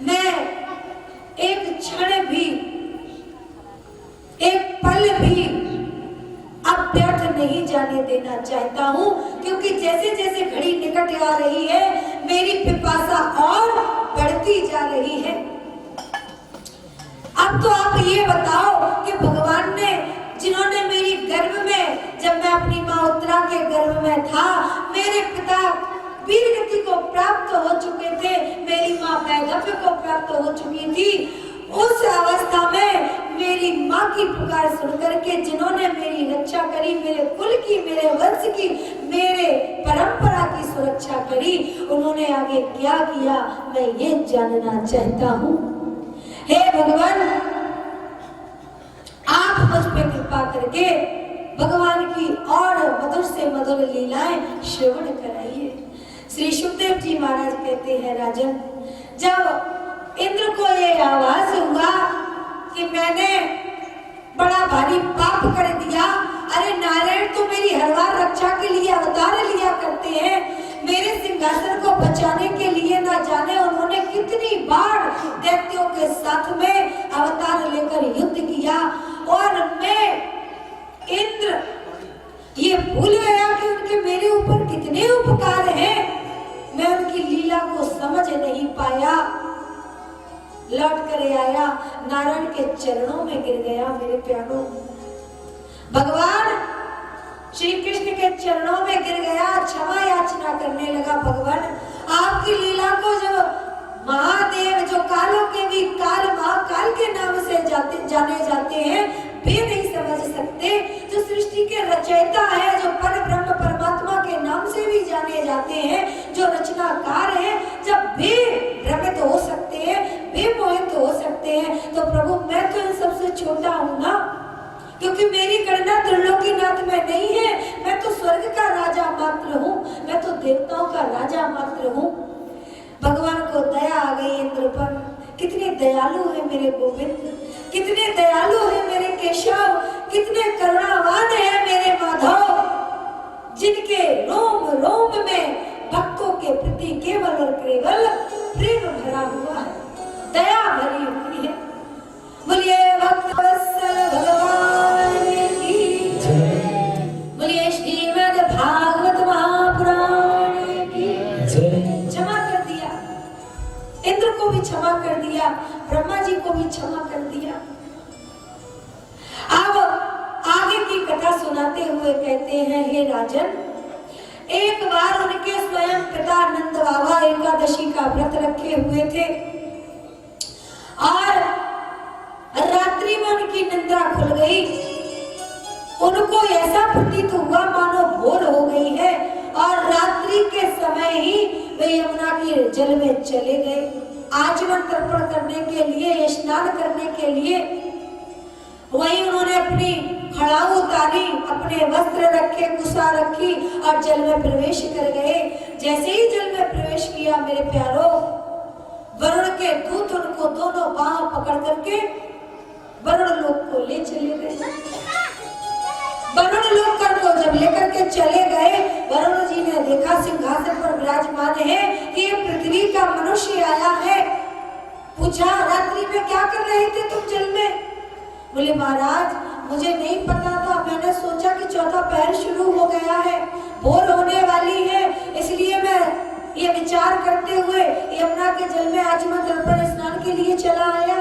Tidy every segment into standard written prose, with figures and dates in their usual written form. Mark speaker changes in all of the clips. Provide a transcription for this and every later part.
Speaker 1: मैं एक क्षण भी, एक पल भी अब व्यर्थ नहीं जाने देना चाहता हूँ, क्योंकि जैसे जैसे घड़ी निकट आ रही है मेरी पिपासा और बढ़ती जा रही है। अब तो आप ये बताओ कि भगवान ने, जिन्होंने मेरी गर्भ में, जब मैं अपनी माँ उत्तरा के गर्भ में था, मेरे पिता वीरगति को प्राप्त हो चुके थे, मेरी माँ वैधव्य को प्राप्त हो चुकी थी, उस अवस्था में मेरी माँ की पुकार सुनकर के जिन्होंने मेरी रक्षा करी, मेरे कुल की, मेरे वंश की, मेरे परंपरा की सुरक्षा करी, उन्होंने आगे क्या किया मैं ये जानना चाहता हूँ। हे भगवान, आप मुझ पे कृपा करके भगवान की और मधुर से मधुर लीलाएं श्रवण कराइए। श्री सुखदेव जी महाराज कहते हैं, राजन, जब इंद्र को ये आवाज हुआ कि मैंने बड़ा भारी पाप कर दिया, अरे नारायण तो मेरी हर बार रक्षा के लिए अवतार लिया करते हैं, मेरे सिंहासन को बचाने के लिए ना जाने उन्होंने कितनी बार दैत्यों के साथ में अवतार लेकर युद्ध किया, और मैं इंद्र ये भूल गया कि उनके मेरे ऊपर कितने उपकार हैं, मैं उनकी लीला को समझ नहीं पाया, लौट कर आया नारायण के चरणों में गिर गया। मेरे प्यारों, भगवान श्री कृष्ण के चरणों में गिर गया, क्षमा याचना करने लगा। भगवान, आपकी लीला को जो महादेव, जो कालों के भी काल, महाकाल के नाम से जाने जाते हैं, वे नहीं समझ सकते, जो सृष्टि के रचयिता है, जो पर ब्रह्म परमात्मा के नाम से भी जाने जाते हैं, जो रचनाकार है, जब वे भ्रमित हो सकते हैं, वे मोहित हो सकते हैं, तो प्रभु मैं तो इन सबसे छोटा हूँ ना, क्योंकि मेरी गणना त्रिलोकीनाथ में नहीं है, मैं तो स्वर्ग का राजा मात्र हूँ, मैं तो देवताओं का राजा मात्र हूँ। भगवान को दया आ गई इंद्र पर, कितने दयालु है मेरे गोविंद, कितने दयालु है मेरे केशव, कितने करुणावान है मेरे माधव, जिनके रोम रोम में भक्तों के प्रति केवल और केवल प्रेम भरा हुआ है, दया भरी हुई है। बोलिए भक्त वत्सल भगवान की जय, बोलिए श्रीमद् भागवत महापुराण की जय। क्षमा कर दिया, इंद्र को भी क्षमा कर दिया, ब्रह्मा जी को भी क्षमा कर दिया। अब आगे की कथा सुनाते हुए कहते हैं, हे राजन, एक बार उनके स्वयं पिता नंद बाबा एकादशी का व्रत रखे हुए थे, और रात्रि में उनकी निद्रा खुल गई, उनको ऐसा प्रतीत हुआ मानो भोर हो गई है, और रात्रि के समय ही वे यमुना के जल में चले गए आचमन तर्पण करने के लिए, स्नान करने के लिए। वहीं उन्होंने अपनी खड़ाऊ उतारी, अपने वस्त्र रखे, कुसा रखी और जल में प्रवेश कर गए। जैसे ही जल में प्रवेश किया मेरे प्यारों, वरुण के दूत उनको दोनों बाहों पकड़ करके वरुण लोक को ले चले गए। वरुण लोक को जब लेकर के चले गए, वरुण जी ने देखा सिंहासन पर विराजमान है कि ये पृथ्वी का मनुष्य आया है। पूछा, रात्रि में क्या कर रहे थे तुम जल में? बोले, महाराज मुझे नहीं पता था, मैंने सोचा कि चौथा पहर शुरू हो गया है, भोर होने वाली है, इसलिए मैं ये विचार करते हुए यमुना के जल में आचमन तर्पण स्नान के लिए चला आया।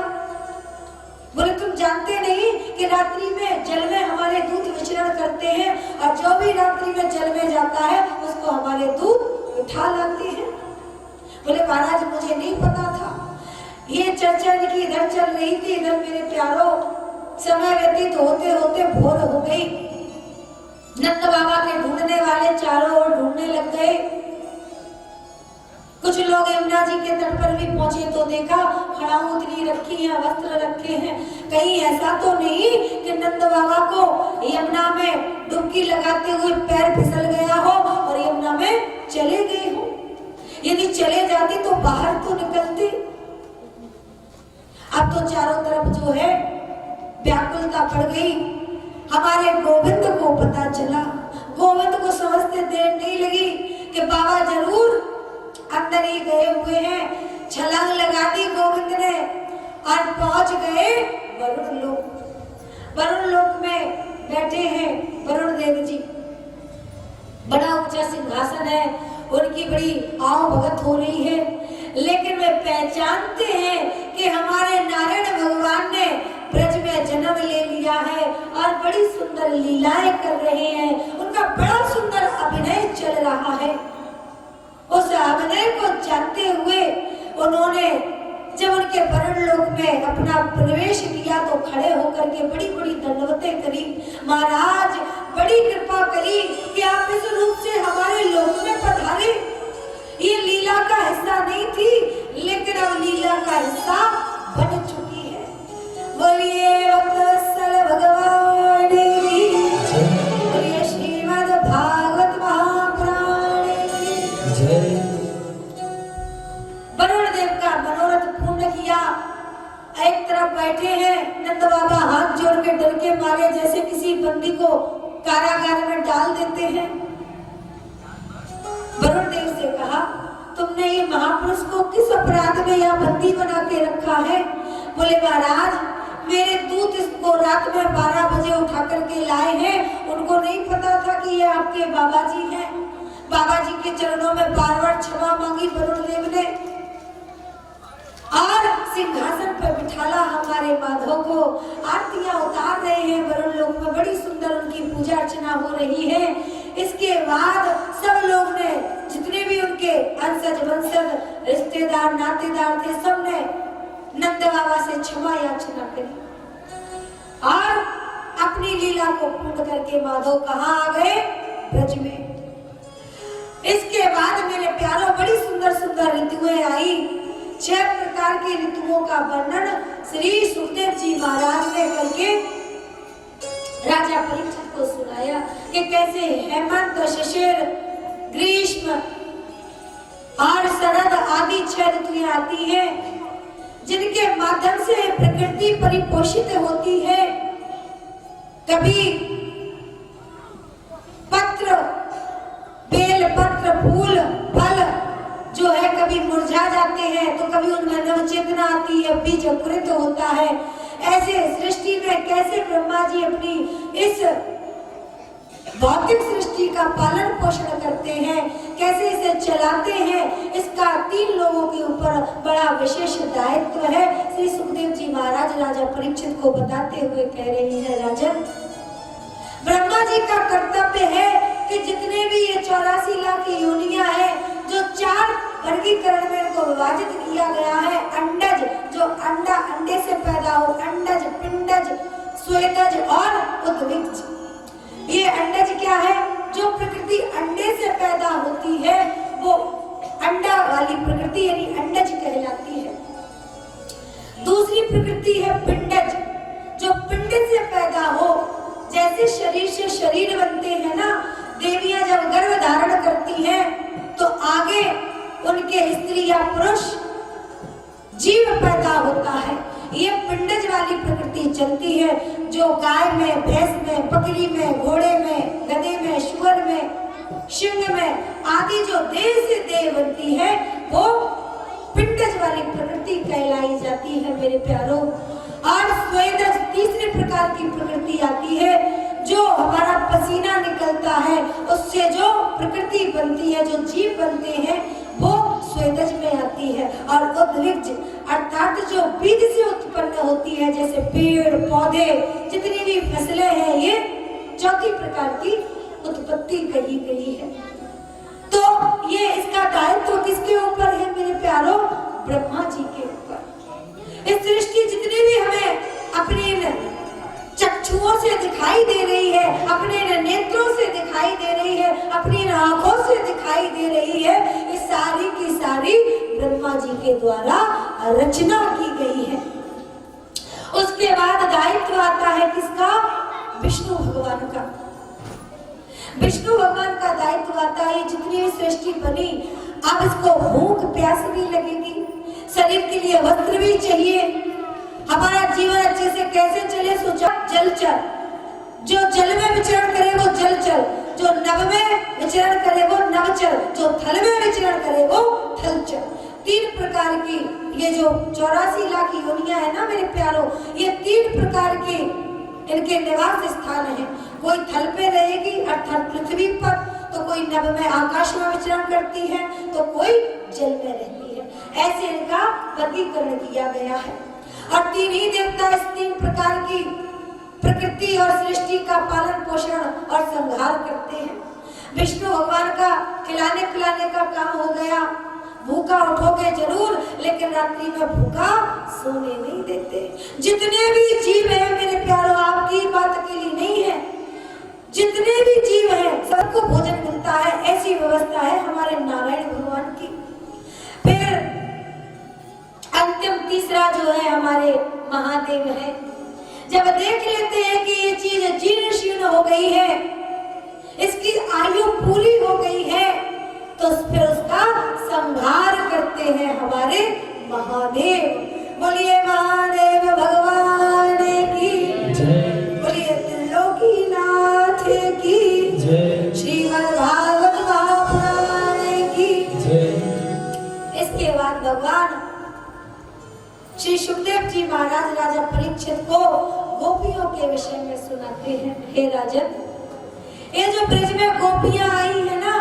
Speaker 1: बोले, तुम जानते नहीं कि रात्रि में जल में हमारे दूत विचरण करते हैं, और जो भी रात्रि में जल में जाता है उसको हमारे दूत उठा लाते हैं। बोले, महाराज मुझे नहीं पता था। ये चर्चा इनकी इधर चल रही थी, इधर मेरे प्यारों समय व्यतीत होते होते भोर हो गई। नंद बाबा के ढूंढने वाले चारों ओर ढूंढने लग गए। कुछ लोग यमुना जी के तट पर भी पहुंचे तो देखा खड़ाऊ उतनी रखी है, वस्त्र रखे हैं, कहीं ऐसा तो नहीं कि नंद बाबा को यमुना में डुबकी लगाते हुए पैर फिसल गया हो और यमुना में चले गए हो। यदि चले जाते तो बाहर तो निकलते। अब तो चारों तरफ जो है व्याकुलता पड़ गई। हमारे गोविंद को पता चला, गोविंद को समझते देर नहीं लगी कि बाबा जरूर अंदर ही गए हुए हैं। छलांग लगा दी गोविंद ने और पहुंच गए वरुण लोक। वरुण लोक में बैठे हैं वरुण देव जी। बड़ा ऊंचा सिंहासन है, उनकी बड़ी आओ भगत हो रही है, लेकिन वे पहचानते हैं कि हमारे नारायण भगवान ने ब्रज में जन्म ले लिया है और बड़ी सुंदर लीलाएं कर रहे हैं। उनका बड़ा सुंदर अभिनय चल रहा है। उस अभिनय को जानते हुए उन्होंने जब उनके वरुण लोक में अपना प्रवेश किया तो खड़े होकर के बड़ी बड़ी दंडवतें करी। महाराज बड़ी कृपा करी कि आप इस रूप से हमारे लोक में पधारे। ये लीला का हिस्सा नहीं थी, लेकिन अब लीला का हिस्सा बन चुकी है। बोलिए वत्सल भगवान की, बोलिए श्रीमद् भागवत महापुराण की जय। वरुण देव का मनोरथ पूर्ण किया। एक तरफ बैठे हैं नंद बाबा, हाथ जोड़ के डर के मारे जैसे किसी बंदी को कारागार में डाल देते हैं। वरुण देव से कहा, तुमने ये महापुरुष को किस अपराध में यहाँ बंदी बना के रखा है? बोले महाराज, मेरे दूत इसको रात में 12 बजे उठा करके लाए हैं। उनको नहीं पता था कि ये आपके बाबा जी हैं। बाबा जी के चरणों में बार-बार क्षमा मांगी वरुण देव ने और सिंहासन पर बिठाला हमारे माधव को। आरतियां उतार रहे हैं वरुण लोक में, बड़ी सुंदर उनकी पूजा अर्चना हो रही है। इसके बाद सब लोग ने, जितने भी उनके अंशज वंशज रिश्तेदार नातेदार थे, सबने नंद बाबा से क्षमा याचना करी और अपनी लीला को पूर्ण करके माधव कहाँ आ गए? ब्रज में। इसके बाद मेरे प्यारों बड़ी सुंदर सुंदर ऋतुएं आई। 6 प्रकार की ऋतुओं का वर्णन श्री सुखदेव जी महाराज ने करके राजा परीक्षित को सुनाया कि कैसे हेमंत, शिशिर, ग्रीष्म और शरद आदि 6 ऋतुएं आती हैं, जिनके माध्यम से प्रकृति परिपोषित होती है। कभी पत्र, बेल पत्र, फूल, फल जो है कभी मुरझा जाते हैं, तो कभी उनमें नवचेतना आती है, बीज अंकुरित होता है। ऐसे सृष्टि में कैसे ब्रह्मा जी अपनी इस भौतिक सृष्टि का पालन पोषण करते हैं, कैसे इसे चलाते हैं, इसका 3 लोगों के ऊपर बड़ा विशेष दायित्व है। श्री सुखदेव जी महाराज राजा परीक्षित को बताते हुए कह रहे हैं, राजन, ब्रह्मा जी का कर्तव्य है कि जितने भी ये 84 लाख योनियां हैं, जो 4 वर्गीकरण में इनको विभाजित किया गया है। अंडज, जो अंडा अंडे से पैदा हो, अंडज, पिंडज, स्वेदज और उद्भिज। ये अंडज क्या है? जो प्रकृति अंडे से पैदा होती है वो अंडा वाली प्रकृति यानी अंडज कहलाती है। दूसरी प्रकृति है पिंडज, जो पिंड से पैदा हो। जैसे शरीर से शरीर बनते हैं ना, देवियां जब गर्भ धारण करती हैं तो आगे उनके स्त्री या पुरुष जीव पैदा होता है। ये पिंडज वाली प्रकृति चलती है, जो गाय में, भैंस में, बकरी में, घोड़े में, गधे में, शुअर में, सिंह में आदि जो देह से देह बनती है, वो पिंडज वाली प्रकृति कहलाई जाती है मेरे प्यारों। और स्वेदज तीसरे प्रकार की प्रकृति आती है, जो हमारा पसीना निकलता है, उससे जो प्रकृति बनती है, जो जीव बनते हैं, वो स्वेदज में आती है। और उद्भिज अर्थात जो बीज से उत्पन्न होती है, जैसे पेड़ पौधे, जितनी भी फसलें हैं, ये चौथी प्रकार की उत्पत्ति कही गई है। तो ये इसका दायित्व किसके ऊपर है मेरे प्यारों? ब्रह्मा जी के ऊपर। इस सृष्टि जितनी भी हमें अपने चक्षुओं से दिखाई दे रही है, अपने नेत्रों से दिखाई दे रही है, अपनी आंखों से दिखाई दे रही है, ये सारी की सारी ब्रह्मा जी के द्वारा रचना की गई है। उसके बाद दायित्व आता है किसका? विष्णु भगवान का। विष्णु भगवान का दायित्व आता है, जितनी भी सृष्टि बनी, अब इसको भूख प्यास भी लगेगी, शरीर के लिए वस्त्र भी चाहिए, हमारा जीवन अच्छे से कैसे चले, सोचा जलचर, जो जल में विचरण करे वो जलचर, जो नभ में विचरण करे वो नभचर, जो थल में विचरण करे वो थलचर। तीन प्रकार की, ये जो 84 लाख योनियां है ना मेरे प्यारों, ये तीन प्रकार के इनके निवास स्थान है। कोई थल पे रहेगी अर्थात पृथ्वी पर, तो कोई नभ में आकाश में विचरण करती है, तो कोई जल में रहती है। ऐसे इनका वर्गीकरण किया गया है। और तीन ही देवता इस तीन प्रकार की प्रकृति और सृष्टि का पालन पोषण और संहार करते हैं। विष्णु भगवान का खिलाने पिलाने का काम हो गया, भूखा उठोगे जरूर लेकिन रात्रि में भूखा सोने नहीं देते। जितने भी जीव हैं मेरे प्यारों, आपकी बात अकेली नहीं है, जितने भी जीव हैं सबको भोजन मिलता है। ऐसी व्यवस्था है हमारे नारायण भगवान की। फिर अंतिम तीसरा जो है हमारे महादेव है। जब देख लेते हैं कि ये चीज जीर्ण शीर्ण हो गई है, इसकी आयु पूरी हो गई है, तो फिर उसका संहार करते हैं हमारे महादेव। बोलिए महादेव भगवान की जय, बोलिए त्रिलोकीनाथ की जय, श्रीमद् भागवत महापुराण की जय। इसके बाद भगवान श्री सुखदेव जी महाराज राजा परीक्षित को गोपियों के विषय में सुनाते हैं। हे राजन, ये जो ब्रज में गोपियां आई है ना,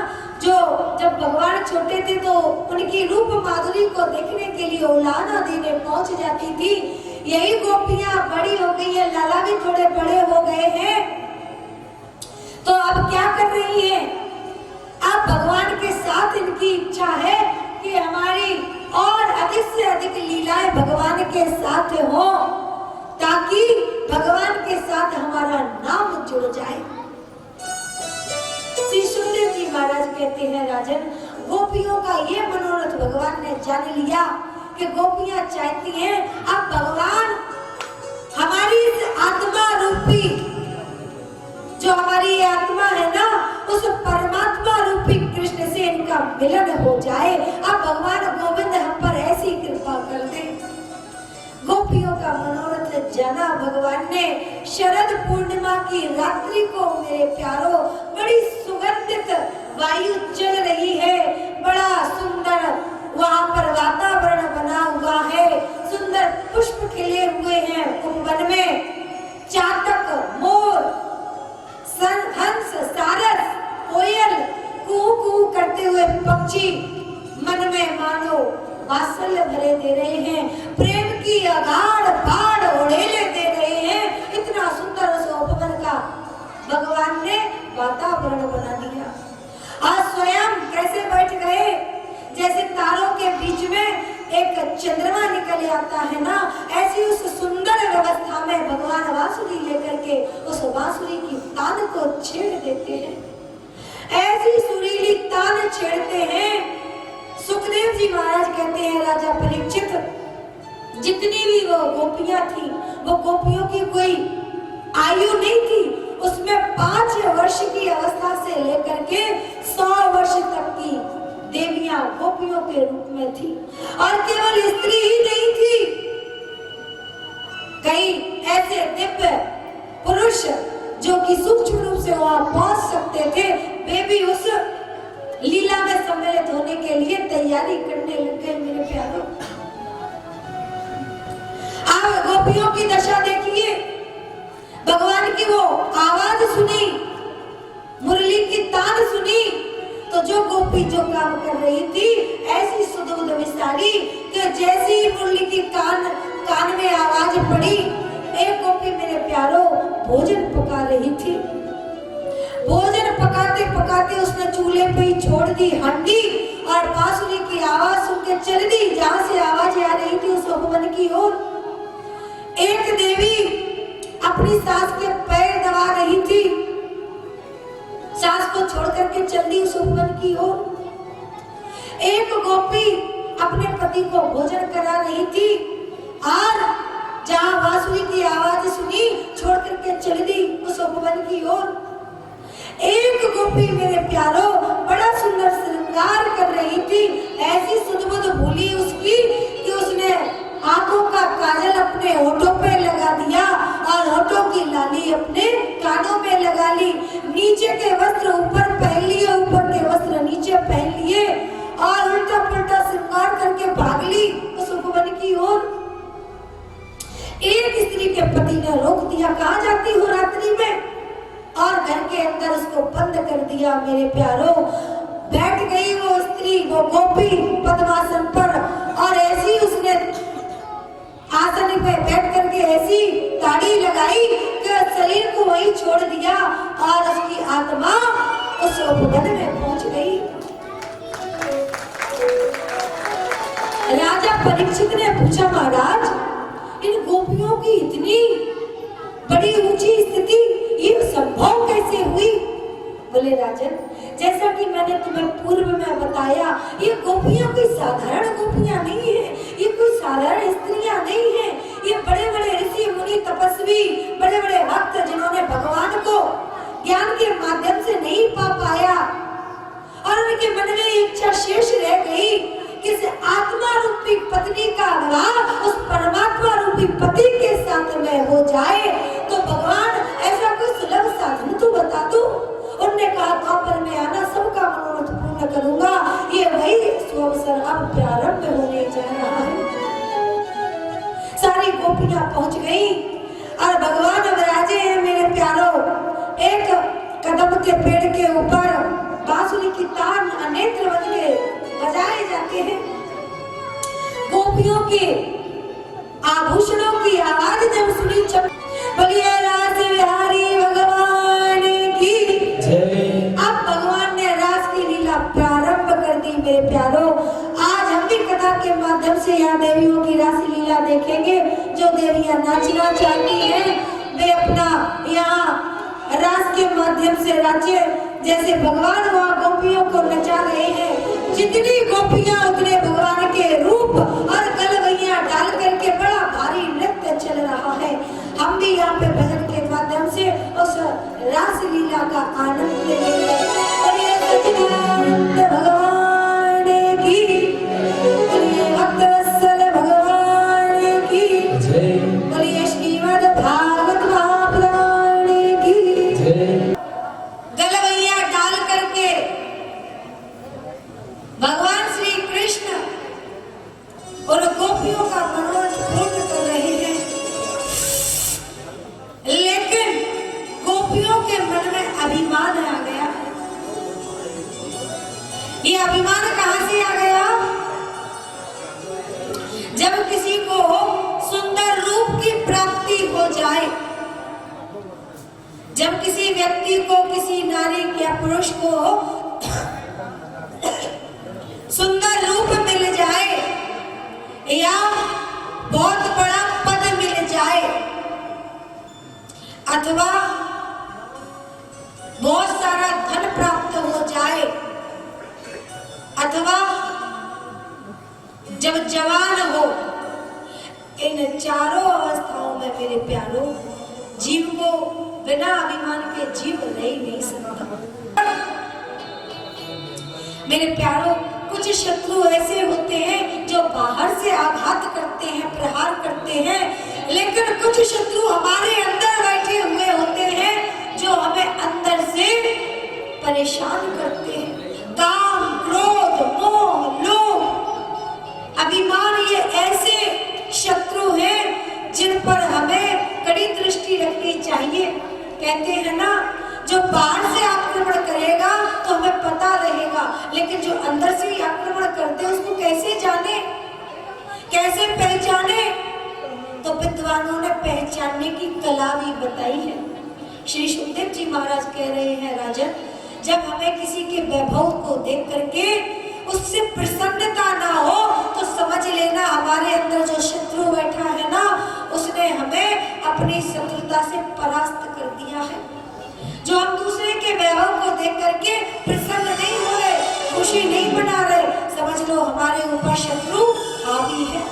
Speaker 1: जो जब भगवान छोटे थे तो उनकी रूप माधुरी को देखने के लिए उलाना देने पहुंच जाती थी। यही गोपियां बड़ी हो गई है, लाला भी थोड़े बड़े हो गए हैं, तो अब क्या कर रही है? अब भगवान के साथ इनकी इच्छा है कि हमारी और अधिक से अधिक लीलाएं भगवान के साथ हो, ताकि भगवान के साथ हमारा नाम जुड़ जाए। श्री सुखदेव जी महाराज कहते हैं, राजन, गोपियों का ये मनोरथ भगवान ने जान लिया कि गोपियां चाहती हैं अब भगवान हमारी इस आत्मा रूपी, जो हमारी आत्मा है ना, उस परमात्मा रूपी कृष्ण से इनका मिलन हो जाए। अब भगवान गोविंद हम पर ऐसी कृपा कर दे। गोपियों का मनोरथ जाना भगवान ने। शरद पूर्णिमा की रात्रि को मेरे प्यारों बड़ी सुगंधित वायु चल रही है, बड़ा सुंदर वहां पर वातावरण बना हुआ है, सुंदर पुष्प खिले हुए हैं उपवन में, चातक, मोर, हंस, सारस, कोयल, कू कू करते हुए पक्षी मन में मानो वात्सल्य भरे दे रहे हैं, प्रेम की अगाध बाढ़ उड़ेले दे रहे हैं। इतना सुंदर उस उपवन का भगवान ने वातावरण बना दिया। आज स्वयं कैसे बैठ गए, जैसे तारों के बीच में एक चंद्रमा निकल आता है ना, ऐसी उस सुंदर व्यवस्था में भगवान बांसुरी लेकर के उस बांसुरी की तान को छेड़ देते हैं। ऐसी सुरीली तान छेड़ते हैं। सुखदेव जी महाराज कहते हैं, राजा परीक्षित, जितनी भी वो गोपियां थी, वो गोपियों की कोई आयु नहीं थी, उसमें 5 वर्ष की अवस्था से लेकर के 100 वर्ष तक की देवियां गोपियों के रूप में थी। और केवल स्त्री ही नहीं थी, कई ऐसे दिव्य पुरुष जो कि सूक्ष्म रूप से वहां पहुंच सकते थे, वे भी उस लीला में सम्मिलित होने के लिए तैयारी करने लग गए। मेरे प्यारों, आप गोपियों की दशा देखिए। भगवान की वो आवाज सुनी, मुरली की तान सुनी, तो जो गोपी जो काम कर रही थी, ऐसी सुदूध विसारी कि जैसी मुरली की कान में आवाज पड़ी, एक गोपी मेरे प्यारों भोजन पका रही थी। भोजन पकाते पकाते उसने चूल्हे पे ही छोड़ दी हंडी और बांसुरी की आवाज सुन के चल दी जहां से आवाज आ रही थी उस उपवन की ओर। एक देवी अपनी सास के पैर दबा रही थी, सास को छोड़ करके चल दी उस उपवन की ओर। एक गोपी अपने पति को भोजन करा रही थी और जहां बांसुरी की आवाज सुनी छोड़ करके चल दी उस उपवन की ओर। एक गोपी मेरे प्यारों बड़ा सुंदर श्रृंगार कर रही थी, ऐसी सुध-बुध भूली उसकी कि उसने आंखों का काजल अपने होठों पे लगा दिया और होठों की लाली अपने कानों में लगा ली। नीचे के वस्त्र ऊपर पहन लिए, ऊपर के वस्त्र नीचे पहन लिए और उल्टा पुल्टा श्रृंगार करके उसके पति ने रोक दिया, कहाँ जाती हो रात्रि में, और घर के अंदर उसको बंद कर दिया। मेरे प्यारो, बैठ गई वो स्त्री, वो गोपी पद्मासन पर, और ऐसी उसने आसन पे बैठ करके ऐसी ताड़ी लगाई कि शरीर को वही छोड़ दिया और उसकी आत्मा उस उपवन में पहुंच गई। राजा परीक्षित ने पूछा, महाराज, इन गोपियों की इतनी बड़ी ऊंची स्थिति ये संभव कैसे हुई? बोले, राजन, जैसा कि मैंने तुम्हें पूर्व में बताया, ये गोपियां कोई साधारण गोपियां नहीं है, ये कोई साधारण स्त्रियां नहीं है, ये बड़े बड़े ऋषि मुनि तपस्वी, बड़े बड़े भक्त जिन्होंने भगवान को ज्ञान के माध्यम से नहीं पा पाया और उनके मन में इच्छा शेष रह गई कि इस आत्मा रूपी पत्नी का विवाह उस परमात्मा रूपी पति के साथ में हो जाए, तो भगवान ऐसा कोई सुलभ साधन तो बता दो। उन्होंने कहा, द्वापर में आना, सबका मनोरथ पूर्ण करूंगा। ये वही सुअवसर अब प्रारंभ होने जा रहा है। सारी गोपियां पहुंच गई और भगवान अब राजे हैं। मेरे प्यारो, एक कदम के पेड़ के ऊपर बांसुरी की तान अनेत्र बन के बजाए जाते हैं। गोपियों के आभूषणों की आवाज जब सुनी, बोलिए रास बिहारी भगवान की। अब भगवान ने रास की लीला प्रारंभ कर दी। मेरे प्यारो, आज हम भी कथा के माध्यम से यहाँ देवियों की रास लीला देखेंगे। जो देवियां नाचना चाहती हैं वे अपना यहाँ रास के माध्यम से नाचे, जैसे भगवान वहाँ गोपियों को नचा रहे हैं। जितनी गोपियां उतने भगवान के रूप और गलवैया डाल करके बड़ा भारी नृत्य चल रहा है। हम भी यहाँ पे भजन के माध्यम से उस रास लीला का आनंद लेंगे। भगवान की, भक्तवत्सल भगवान की, बोलिए श्रीमद् भागवत महापुराण की। गलवैया डाल करके भगवान श्री कृष्ण और गोपियों का मनोरथ पूर्ण कर रहे हैं, लेकिन गोपियों के मन में अभिमान आ गया। ये अभिमान कहां से आ गया? जब किसी को सुंदर रूप की प्राप्ति हो जाए, जब किसी व्यक्ति को, किसी नारी या पुरुष को सुंदर रूप मिल जाए या बहुत बड़ा पद मिल जाए अथवा बहुत सारा धन प्राप्त हो जाए अथवा जब जवान हो, इन चारों अवस्थाओं में मेरे प्यारो जीव को बिना अभिमान के जीव रह नहीं सकता। मेरे प्यारो, कुछ शत्रु ऐसे होते हैं जो बाहर से आघात करते हैं, प्रहार करते हैं, लेकिन कुछ शत्रु हमारे अंदर बैठे हुए होते हैं जो हमें अंदर से परेशान करते हैं। काम, क्रोध, मोह, लोभ, अभिमान, ये ऐसे शत्रु हैं जिन पर हमें कड़ी दृष्टि रखनी चाहिए। कहते हैं ना, जो बाहर से आक्रमण करेगा तो हमें पता रहेगा, लेकिन जो अंदर से ही आक्रमण करते हैं उसको कैसे जाने, कैसे पहचाने? तो विद्वानों ने पहचानने की कला भी बताई है। श्री सुखदेव जी महाराज कह रहे हैं, राजन, जब हमें किसी के वैभव को देख करके उससे प्रसन्नता ना हो तो समझ लेना हमारे अंदर जो शत्रु बैठा है ना, उसने हमें अपनी शत्रुता से परास्त कर दिया है। जो हम दूसरे के वैभव को देख करके प्रसन्न नहीं हो रहे, खुशी नहीं मना रहे, समझ लो हमारे ऊपर शत्रु हावी है।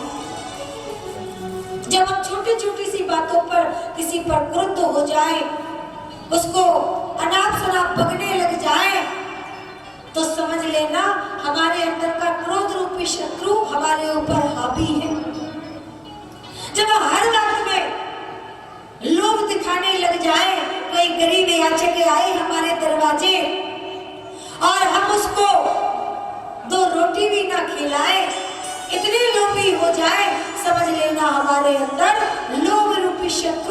Speaker 1: जब हम छोटी छोटी सी बातों पर किसी पर क्रुद्ध हो जाए, उसको अनाप शनाप बकने लग जाए, तो समझ लेना हमारे अंदर का क्रोध रूपी शत्रु हमारे ऊपर हावी है। जब हर बात में लोभ दिखाने लग जाए, कोई गरीब याचक आए हमारे दरवाजे और हम उसको 2 रोटी भी ना खिलाए, इतने लोभी हो जाए, समझ लेना हमारे अंदर लोभ रूपी शत्रु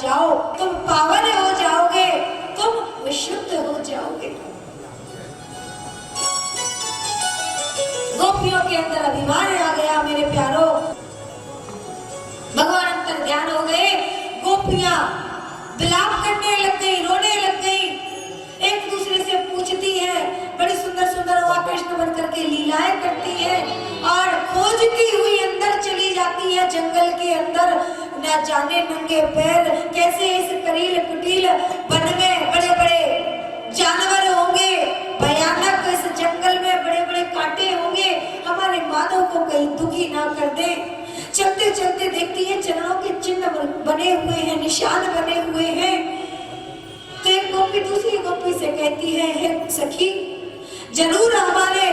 Speaker 1: जाओ, तुम पावन हो जाओगे, तुम विशुद्ध हो जाओगे। गोपियों के अंदर अभिमान आ गया मेरे प्यारो, भगवान अंतर ध्यान हो गए। गोपियां विलाप करने लग गई, रोने लग गई, एक दूसरे से पूछती है, बड़ी सुंदर सुंदर वह कृष्ण बन करके लीलाएं करती है और खोजती हुई अंदर चली जाती है जंगल के अंदर। न जाने नंगे पैर कैसे इस करील कुटील वन में बड़े बड़े जानवर होंगे, भयानक इस जंगल में बड़े बड़े कांटे होंगे, हमारे माधव को कहीं दुखी ना कर दे। चलते चलते देखती है चरणों के चिन्ह बने हुए हैं, निशान बने हुए हैं। तो एक गोपी दूसरी गोपी से कहती है, हे सखी, जरूर हमारे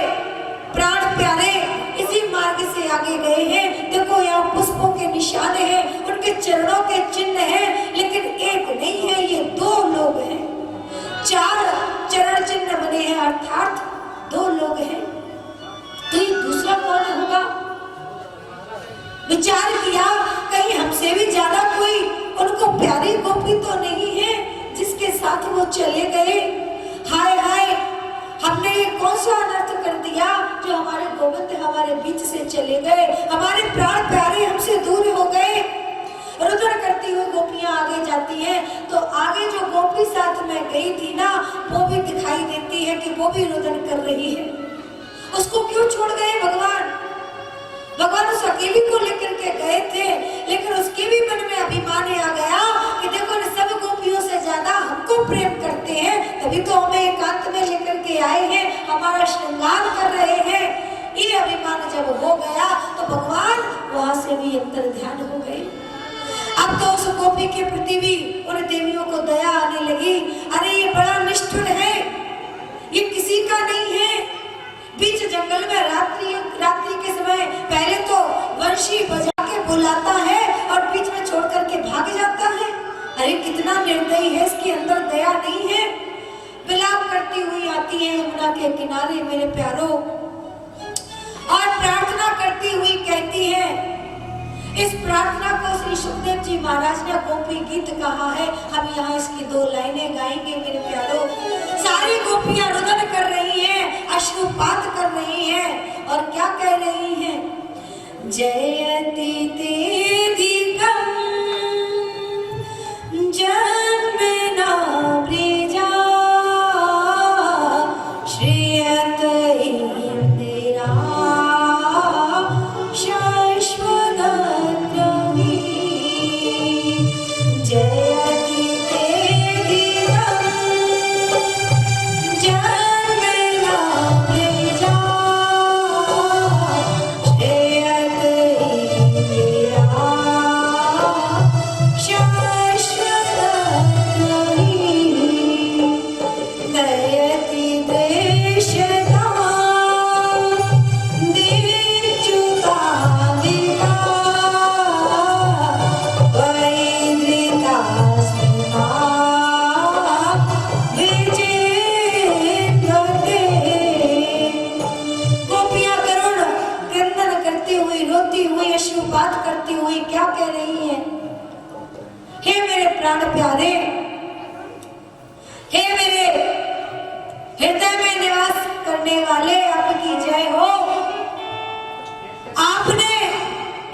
Speaker 1: प्राण प्यारे इसी मार्ग से आगे गए हैं। देखो यहाँ पुष्पों के निशान हैं, उनके चरणों के चिन्ह हैं, लेकिन एक नहीं है, ये दो लोग हैं। 4 चरण चिन्ह बने हैं, अर्थात 2 लोग हैं। तो ये दूसरा कौन होगा? विचार किया, कहीं हमसे भी ज्यादा कोई उनको प्यारी गोपी तो नहीं है जिसके साथ वो चले गए। हाय हाय, हमने ये कौन सा अनर्थ कर दिया जो हमारे गोविंद हमारे बीच से चले गए, हमारे प्राण प्यारे हमसे दूर हो गए। रुदन करती हुई गोपियां आगे जाती हैं, तो आगे जो गोपी साथ में गई थी ना, वो भी दिखाई देती है कि वो भी रुदन कर रही है। उसको क्यों छोड़ गए भगवान? भगवान उस अकेली को लेकर के गए थे, लेकिन उसके भी मन में अभिमान आ गया कि देखो सब गोपियों से ज्यादा हमको प्रेम करते हैं, तभी तो हमें एकांत में लेकर के आए हैं, हमारा श्रृंगार कर रहे हैं। ये अभिमान जब हो गया तो भगवान वहां से भी अंतर ध्यान हो गए। अब तो उस गोपी के प्रति भी उन देवियों को दया आने लगी। अरे ये बड़ा निष्ठुर है, ये किसी का नहीं है। बीच जंगल में रात्रि के समय पहले तो वंशी बजा के बुलाता है और बीच में छोड़ करके भाग जाता है। अरे कितना निर्दयी है, इसके अंदर दया नहीं है। विलाप करती हुई आती है यमुना के किनारे मेरे प्यारो, और प्रार्थना करती हुई कहती है, इस प्रार्थना को श्री सुखदेव जी महाराज ने गोपी गीत कहा है। हम यहाँ इसकी 2 लाइनें गाएंगे मेरे प्यारो। सारी गोपियां रुदन कर रही हैं, अश्रुपात कर रही हैं और क्या कह रही हैं? जयति तेधिकं जन्मना ब्रिजा श्रियत इंदिरा शाश्वत द्रवी। जयति तेधिकं जन्मना ब्रिजा श्रियत इंदिरा शाश्वत द्रवी। दयति देशता दिव्युता विका वैद्रिता स्मिता विजेन्द्रते। गोपियां करुण क्रंदन करती हुई, रोती हुई, अश्रुपात करती हुई क्या कह रही हैं? हे मेरे प्राण प्यारे, हे मेरे हृदय में निवास करने वाले, आपकी जय हो। आपने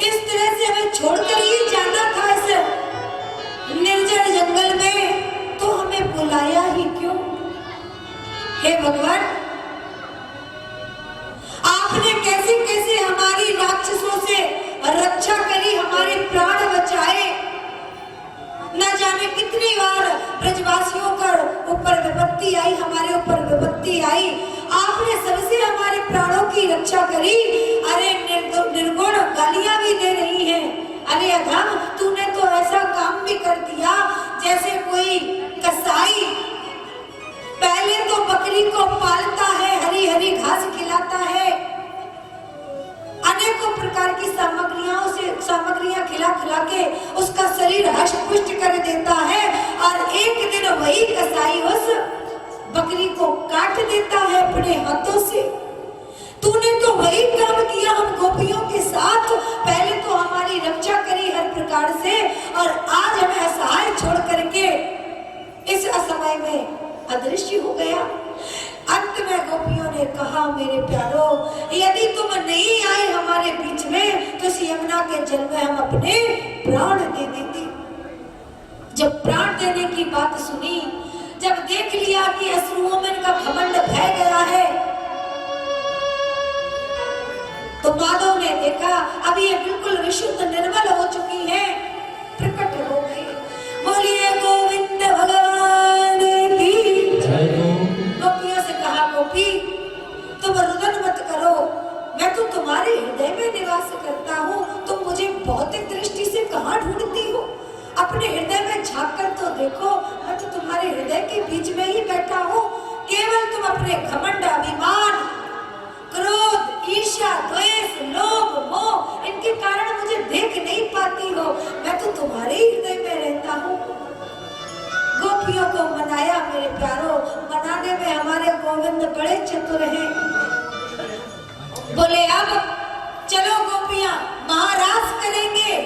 Speaker 1: इस तरह से हमें छोड़कर ही जाना था इस निर्जन जंगल में, तो हमें बुलाया ही क्यों? हे भगवान, आपने कैसे कैसे हमारी राक्षसों से रक्षा करी, हमारे प्राण बचाए। न जाने कितनी बार ब्रजवासियों पर ऊपर विपत्ति आई, हमारे ऊपर विपत्ति आई, आपने सबसे हमारे प्राणों की रक्षा करी। अरे निर्गुण गालियां भी दे रही हैं। अरे अधम, तूने तो ऐसा काम भी कर दिया जैसे कोई कसाई पहले तो बकरी को पालता है, हरी हरी घास खिलाता है, अनेकों प्रकार की सामग्रियां खिला खिला के उसका शरीर हष्ट पुष्ट कर देता है, और एक दिन वही कसाई उस बकरी को काट देता है अपने हाथों से। तूने तो वही काम किया हम गोपियों के साथ, पहले तो हमारी रक्षा करी हर प्रकार से, और आज हमें असहाय छोड़ अदृश्य हो गया। अंत में गोपियों ने कहा, मेरे प्यारो, यदि तुम नहीं आए हमारे बीच में तो इस यमुना के जल में हम अपने प्राण दे देंगे। जब प्राण देने की बात सुनी, जब देख लिया कि अश्रुओं में इनका घमंड बह गया है, तो माधव ने देखा अब ये बिल्कुल विशुद्ध निर्मल हो चुकी है, प्रकट हो गई। बोलिए गोविंद भगवान की जय। गोपियों से कहा, गोपी तुम रुदन मत करो, मैं तो तुम्हारे हृदय में निवास करता हूँ, तुम मुझे भौतिक दृष्टि से कहाँ ढूंढती हो? अपने हृदय में झांक कर तो देखो, मैं तो तुम्हारे हृदय के बीच में ही बैठा हूँ। केवल तुम अपने घमंड, अभिमान, क्रोध, ईर्ष्या, द्वेष, लोभ, मोह, इनके कारण मुझे देख नहीं पाती हो, मैं तो तुम्हारे ही हृदय में रहता हूँ। गोपियों को मनाया मेरे प्यारो, मनाने में हमारे गोविंद बड़े चतुर हैं। बोले अब चलो गोपियां महाराज करेंगे।